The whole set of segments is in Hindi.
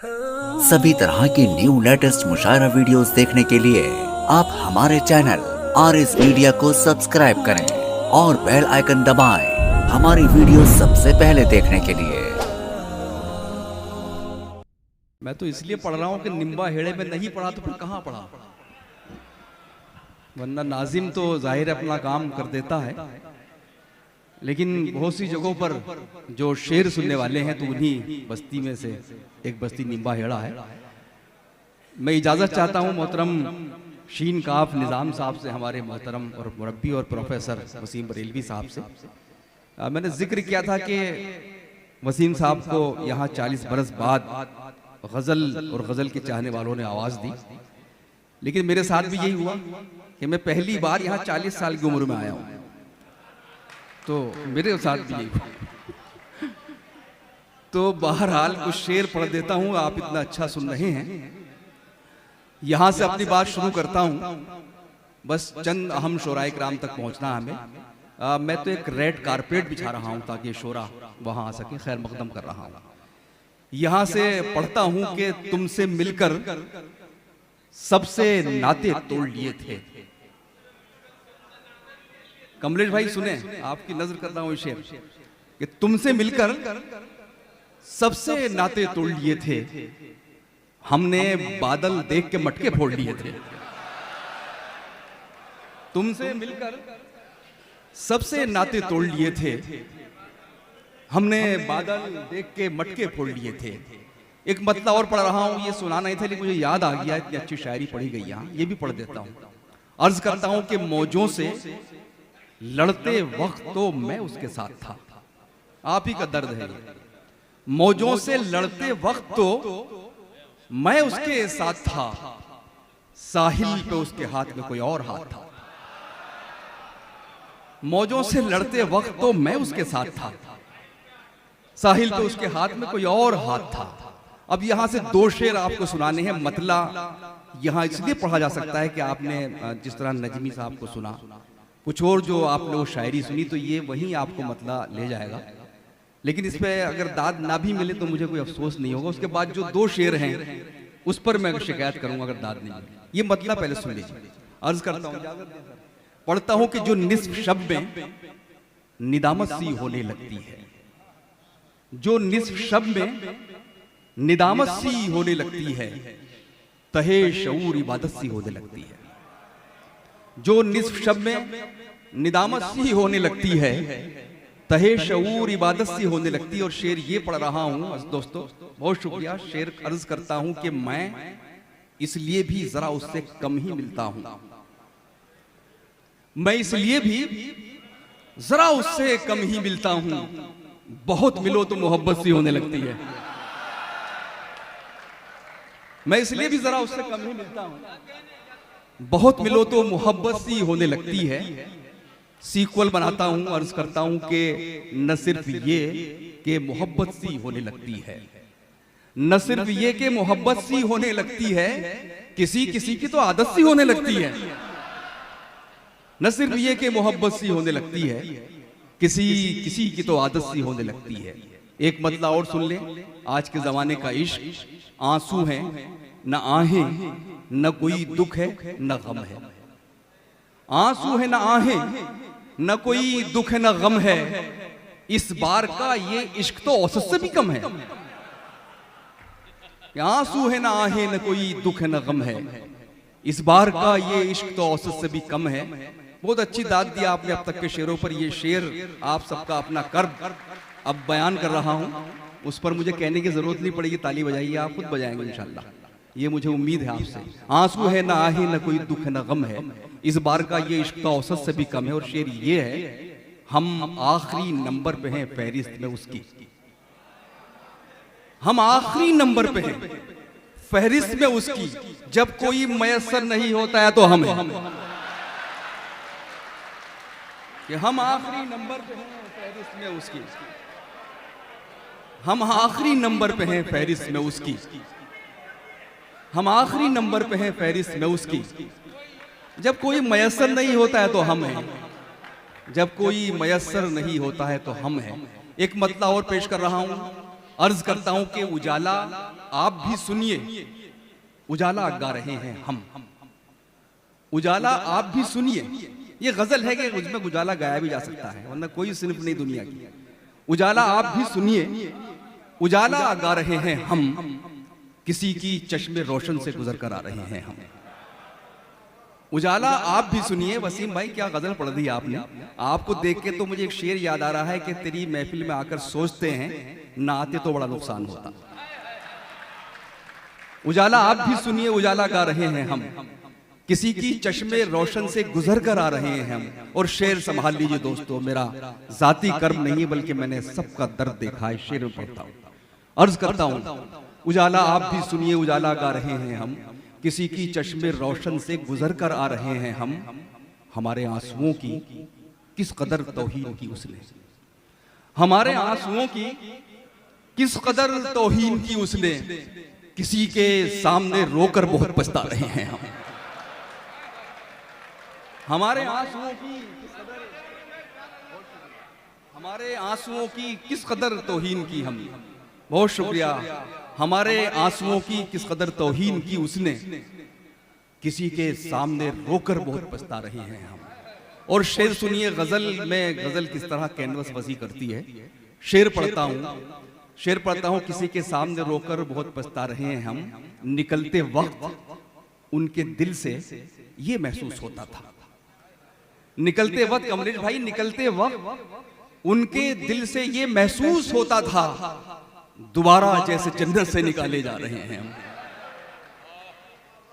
सभी तरह की न्यू लेटेस्ट मुशायरा वीडियोस देखने के लिए आप हमारे चैनल RS मीडिया को सब्सक्राइब करें और बेल आइकन दबाएं हमारी वीडियो सबसे पहले देखने के लिए। मैं तो इसलिए पढ़ रहा हूँ कि निम्बा हेड़े में नहीं पढ़ा तो फिर कहाँ पढ़ा, वरना नाजिम तो जाहिर अपना काम कर देता है, लेकिन बहुत सी जगहों पर जो शेर सुनने वाले हैं तो उन्हीं बस्ती में से एक बस्ती निम्बा हेड़ा है। मैं इजाज़त चाहता हूँ मोहतरम शीन काफ निज़ाम साहब से, हमारे मोहतरम और मुरब्बी और प्रोफेसर वसीम बरेलवी साहब से। मैंने जिक्र किया था कि वसीम साहब को यहाँ 40 बरस बाद गज़ल और गज़ल के चाहने वालों ने आवाज़ दी, लेकिन मेरे साथ भी यही हुआ कि मैं पहली बार यहाँ 40 साल की उम्र में आया हूँ, तो मेरे साथ भी यही हुआ। तो बहरहाल कुछ शेर पढ़ देता हूँ, आप इतना अच्छा सुन रहे हैं। यहाँ से अपनी बात शुरू करता हूँ, बस चंद अहम शोराए कराम तक पहुँचना हमें। मैं तो एक रेड कारपेट बिछा रहा हूँ ताकि शोरा वहाँ आ सके, खैर मकदम कर रहा हूँ। यहाँ से पढ़ता हूँ कि तुमसे मिलकर सबसे नाते तोड़ लिए थे। कमलेश भाई सुने, आपकी नजर कर रहा हूँ शेर कि तुमसे मिलकर सबसे नाते तोड़ लिए थे, हमने बादल देख के मटके फोड़ लिए थे। तुमसे मिलकर सबसे नाते तोड़ लिए थे, हमने बादल देख के मटके फोड़ लिए थे। एक मतलब और पढ़ रहा हूं, ये सुना नहीं था लेकिन मुझे याद आ गया, इतनी अच्छी शायरी पढ़ी गई यहाँ, ये भी पढ़ देता हूं। अर्ज करता हूं कि मौजों से लड़ते वक्त तो मैं उसके साथ था। आप ही का दर्द है ये। मौजों से लड़ते वक्त तो मैं उसके साथ था, साहिल पे उसके हाथ में कोई और हाथ था। मौजों से लड़ते वक्त तो मैं उसके साथ था, साहिल पे उसके हाथ में कोई और हाथ था। अब यहां से दो शेर आपको सुनाने हैं। मतला यहां इसलिए पढ़ा जा सकता है कि आपने जिस तरह नजमी साहब को सुना, कुछ और जो आपने वो शायरी सुनी, तो ये वहीं आपको मतला ले जाएगा। लेकिन इस पे अगर दाद ना भी मिले तो मुझे कोई अफसोस नहीं होगा। उसके बाद जो दो शेर हैं उस पर मैं शिकायत करूंगा अगर दाद नहीं मिले। ये मतला पहले सुन लीजिए। अर्ज करता हूं, पढ़ता हूं कि जो निस्फ शब में निदामत सी होने लगती है, जो निस्फ शब में निदामत सी होने लगती है, तहे शऊर इबादत सी होने लगती है। जो निस्फ शब में निदामत सी होने लगती है, तहे शऊर इबादत सी होने लगती है। और शेर ये पढ़ रहा हूं दोस्तों, बहुत शुक्रिया। शेर अर्ज करता हूं कि मैं इसलिए भी जरा उससे कम ही मिलता हूं, मैं इसलिए भी जरा उससे कम ही मिलता हूं, बहुत मिलो तो मोहब्बत सी होने लगती है। मैं इसलिए भी जरा उससे कम ही मिलता हूं, बहुत मिलो तो मोहब्बत सी होने लगती है। सीक्वल बनाता हूं, अर्ज करता हूं कि न सिर्फ ये कि मोहब्बत सी होने लगती है, न सिर्फ ये कि मोहब्बत सी होने लगती है, किसी किसी की तो आदत सी होने लगती है। न सिर्फ ये कि मोहब्बत सी होने लगती है, किसी किसी की तो आदत सी होने लगती है। एक मतलब और सुन ले, आज के जमाने का इश्क आंसू है न आहें, न कोई दुख है न गम है। आंसू है न आहें, न कोई दुख है न गम है, इस बार का ये इश्क तो औसत से भी कम है। आंसू है न आहें, न कोई दुख है न गम है, इस बार का ये इश्क तो औसत से भी कम है। बहुत अच्छी दाद दिया आपने अब तक के शेरों पर। ये शेर आप सबका अपना कर्ब अब बयान कर रहा हूं, उस पर मुझे कहने की जरूरत नहीं पड़ेगी, ताली बजाइए, आप खुद बजाएंगे इंशाल्लाह, ये मुझे उम्मीद है आपसे। आंसू है ना आहे, न कोई दुख है न गम है, इस बार का ये इश्क तो औसत से भी कम है। और शेर ये है, हम आखिरी नंबर पे हैं फहरिस्त में उसकी, हम आखिरी नंबर पे हैं फहरिस्त में उसकी, जब कोई मयसर नहीं होता है तो हम हैं। कि हम आखिरी नंबर पे हैं फहरिस्त में उसकी, हम आखिरी नंबर पे हैं फहरिस्त में उसकी, हम आखिरी नंबर पे हैं फहरिस्त में उसकी, जब कोई मयसर नहीं होता है तो हम हैं, जब कोई मयसर नहीं होता है तो हम हैं। एक मतला और पेश कर रहा हूं अर्ज करता हूं कि उजाला आप भी सुनिए, उजाला गा रहे हैं हम। उजाला आप भी सुनिए, ये गजल है कि उसमें उजाला गाया भी जा सकता है, वरना कोई सिर्फ नहीं दुनिया की। उजाला आप भी सुनिए, उजाला गा रहे हैं हम, किसी की चश्मे रोशन से गुजर कर आ रहे हैं हम। उजाला आप भी सुनिए। वसीम भाई क्या गजल पढ़ दी आपने। आपको देख के तो मुझे एक शेर याद आ रहा है कि तेरी महफिल में आकर सोचते हैं ना आते तो बड़ा नुकसान होता। उजाला आप भी सुनिए, उजाला गा रहे हैं हम, किसी की चश्मे रोशन से गुजर कर आ रहे हैं हम। और शेर संभाल लीजिए दोस्तों, मेरा जाती कर्म नहीं बल्कि मैंने सबका दर्द देखा है। शेर में पढ़ता हूं, अर्ज करता हूं, उजाला आप भी सुनिए, उजाला गा रहे हैं हम, किसी की चश्मे रोशन से गुजर कर आ रहे हैं हम। हमारे आंसुओं की किस कदर तौहीन की उसने, हमारे आंसुओं की किस कदर तौहीन की उसने, किसी के सामने रोकर बहुत पछता रहे हैं हम। हमारे आंसुओं की हमारे आंसुओं की किस कदर तौहीन की हम। बहुत शुक्रिया। हमारे आंसुओं की किस कदर तौहीन की उसने, किसी के सामने रोकर बहुत पछता रहे हैं हम। और शेर सुनिए, गजल में गजल किस तरह कैनवस वसी करती है। शेर पढ़ता हूं, किसी के सामने रोकर बहुत पछता रहे हैं हम। निकलते वक्त उनके दिल से ये महसूस होता था, निकलते वक्त कमलेश भाई, निकलते वक्त उनके दिल से ये महसूस होता था, दोबारा जैसे जन्नत से निकाले जा रहे हैं हम।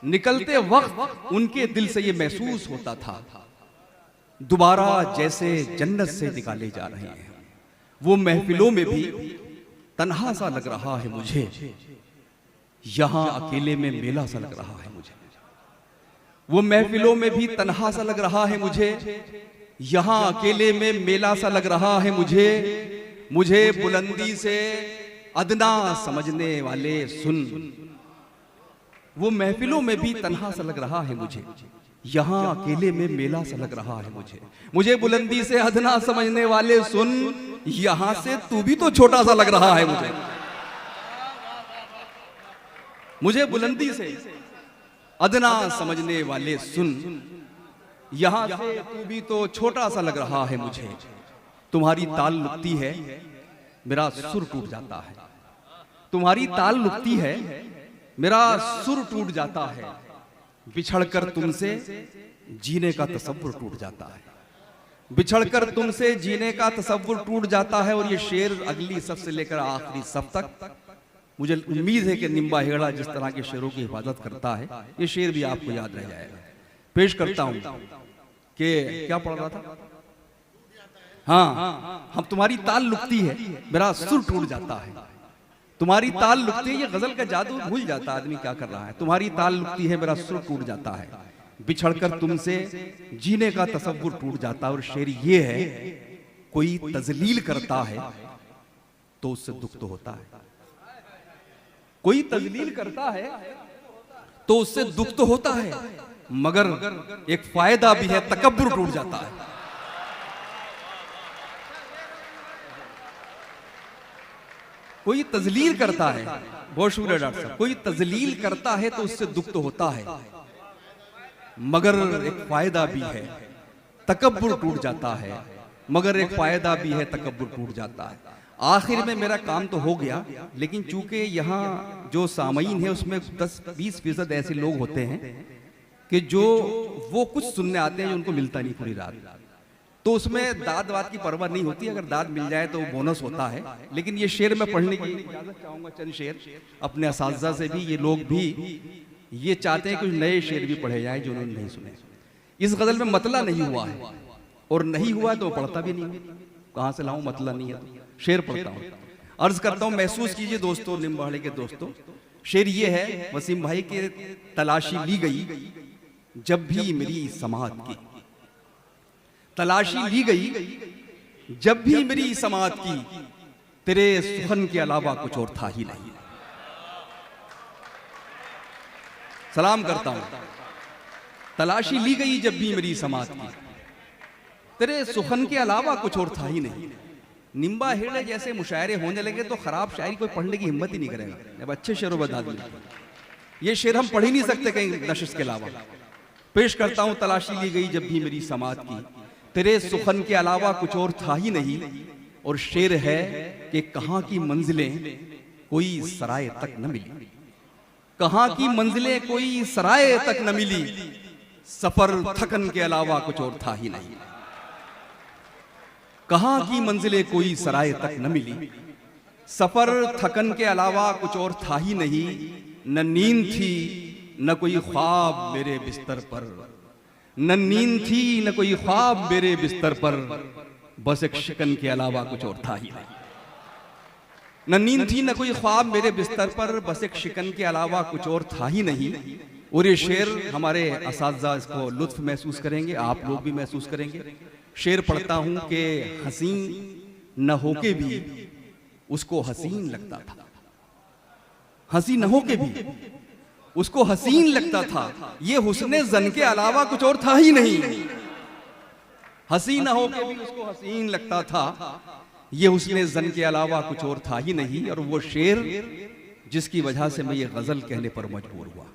निकलते वक्त उनके दिल से ये महसूस होता था, दोबारा जैसे जन्नत से निकाले जा रहे हैं। वो महफिलों में भी तन्हा सा लग रहा है मुझे, यहां अकेले में मेला सा लग रहा है मुझे। वो महफिलों में भी तन्हा सा लग रहा है मुझे, यहां अकेले में मेला सा लग रहा है मुझे। मुझे बुलंदी से अदना समझने वाले सुन। वो महफिलों में भी तन्हा सा लग रहा है मुझे, यहां अकेले में मेला सा लग रहा है मुझे। मुझे बुलंदी से अदना समझने वाले सुन, यहां से तू भी तो छोटा सा लग रहा है मुझे। मुझे बुलंदी से अदना समझने वाले सुन, यहां से तू भी तो छोटा सा लग रहा है मुझे। तुम्हारी ताल लुकती है, मेरा सुर टूट जाता है। तुम्हारी ताल लुकती है, मेरा सुर टूट जाता है। बिछड़कर तुमसे जीने का तसव्वुर टूट जाता है। बिछड़कर तुमसे जीने का तसव्वुर टूट जाता है। और ये शेर अगली सफ से लेकर आखिरी सफ तक, मुझे उम्मीद है कि निम्बा हेड़ा जिस तरह के शेरों की हिफाजत करता है, ये शेर भी आपको याद रह जाएगा। पेश करता हूं कि क्या पढ़ रहा था। हाँ, हम तुम्हारी ताल लुकती है, मेरा सुर टूट जाता है। तुम्हारी ताल लुकती है, ये गजल का जादू भूल जाता आदमी क्या कर रहा है। तुम्हारी ताल लुकती है, मेरा सुर टूट जाता है। बिछड़कर तुमसे जीने का तसव्वुर टूट जाता है। और शेर ये है, कोई तजलील करता है तो उससे दुख तो होता है। कोई तजलील करता है तो उससे दुख तो होता है, मगर एक फायदा भी है, तकब्बुर टूट जाता है। कोई तजलील करता है, बहुत शुक्रिया डॉक्टर साहब, कोई तजलील करता है तो उससे दुख तो होता है, मगर एक फायदा भी है, तकब्बुर टूट जाता है। मगर एक फायदा भी है, तकब्बुर टूट जाता है। आखिर में मेरा काम तो हो गया, लेकिन चूंकि यहाँ जो सामईन है उसमें 10-20% ऐसे लोग होते हैं कि जो वो कुछ सुनने आते हैं जो उनको मिलता नहीं पूरी रात, तो उसमें दाद वाद की परवाह नहीं होती। अगर दाद मिल जाए तो बोनस होता है। लेकिन ये शेर मैं पढ़ने की इजाजत चाहूंगा, चंद शेर अपने असातिज़ा से भी। ये लोग भी ये चाहते हैं कुछ नए शेर भी पढ़े जाए जो उन्होंने नहीं सुने। इस गजल में मतला नहीं हुआ है, और नहीं हुआ तो पढ़ता भी नहीं, कहां से लाऊं, मतला नहीं है। शेर पढ़ता हूं, अर्ज करता हूं, महसूस कीजिए दोस्तों, निम्बाड़े के दोस्तों। शेर ये है वसीम भाई के, तलाशी ली गई जब भी मेरी समात की, तलाशी ली गई जब भी मेरी समात की, तेरे सुखन के अलावा कुछ और था ही नहीं। सलाम करता हूं, तलाशी ली गई जब भी मेरी समात की, तेरे सुखन के अलावा कुछ और था ही नहीं। निम्बा हेड़े जैसे मुशायरे होने लगे तो खराब शायरी कोई पढ़ने की हिम्मत ही नहीं करेगा। अब अच्छे शेरों बता दिए, ये शेर हम पढ़ ही नहीं सकते कहीं नशिश के अलावा। पेश करता हूं, तलाशी ली गई जब भी मेरी समात की, तेरे सुखन के अलावा कुछ और था ही नहीं। और शेर है कि कहां की मंजिलें कोई सराय तक न मिली, कहां की मंजिलें कोई सराय तक न मिली, सफर थकन के अलावा कुछ और था ही नहीं। कहां की मंजिलें कोई सराय तक न मिली, सफर थकन के अलावा कुछ और था ही नहीं। न नींद थी न कोई ख्वाब मेरे बिस्तर पर, न नींद थी न कोई ख्वाब मेरे बिस्तर पर, बस एक शिकन के अलावा कुछ और था ही नहीं। न नींद थी न कोई ख्वाब मेरे बिस्तर पर, बस एक शिकन के अलावा कुछ और था ही नहीं। और ये शेर हमारे असातिज़ा इसको लुत्फ महसूस करेंगे, आप लोग भी महसूस करेंगे। शेर पढ़ता हूं कि हसीन न होके भी उसको हसीन लगता था, हंसी न होके भी उसको हसीन लगता था, ये हुस्ने जन के अलावा कुछ और था ही नहीं। हंसी न होके भी उसको हसीन लगता था, ये हुस्ने जन के अलावा कुछ और था ही नहीं। और वो शेर जिसकी वजह से मैं ये गजल कहने पर मजबूर हुआ।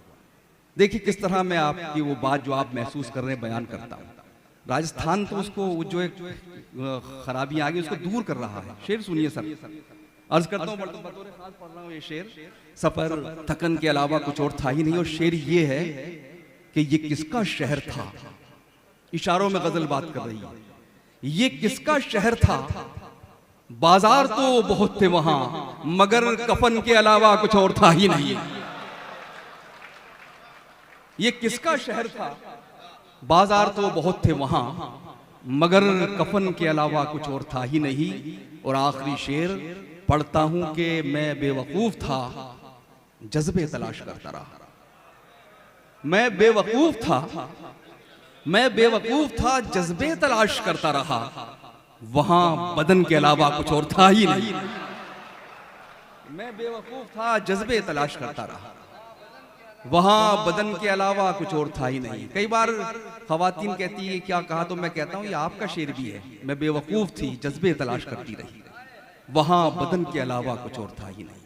देखिए किस तरह मैं आपकी वो बात जो आप महसूस कर रहे हैं बयान करता हूं। राजस्थान तो उसको जो एक खराबी आ गई उसको दूर कर रहा है। शेर सुनिए सर, अर्ज करता हूं, बतौर खास पढ़ रहा हूं ये शेर। सफर थकन के अलावा कुछ और था ही नहीं। और शेर ये है कि ये किसका शहर था, इशारों में गजल बात कर रही है, ये किसका शहर था, बाजार तो बहुत थे वहां मगर कफन के अलावा कुछ और था ही नहीं। ये किसका शहर था, बाजार तो बहुत थे वहां मगर कफन के अलावा कुछ और था ही नहीं। और आखिरी शेर पढ़ता हूं कि मैं बेवकूफ था जज्बे तलाश करता रहा, मैं बेवकूफ था, मैं बेवकूफ था जज्बे तलाश करता रहा, वहां बदन के अलावा कुछ और था ही नहीं। मैं बेवकूफ था जज्बे तलाश करता रहा, वहां बदन के अलावा कुछ और था ही नहीं। कई बार खवातीन कहती है क्या कहा, तो मैं कहता हूं ये आपका शेर भी है। मैं बेवकूफ थी जज्बे तलाश करती रही, वहां बदन के अलावा कुछ और था ही नहीं।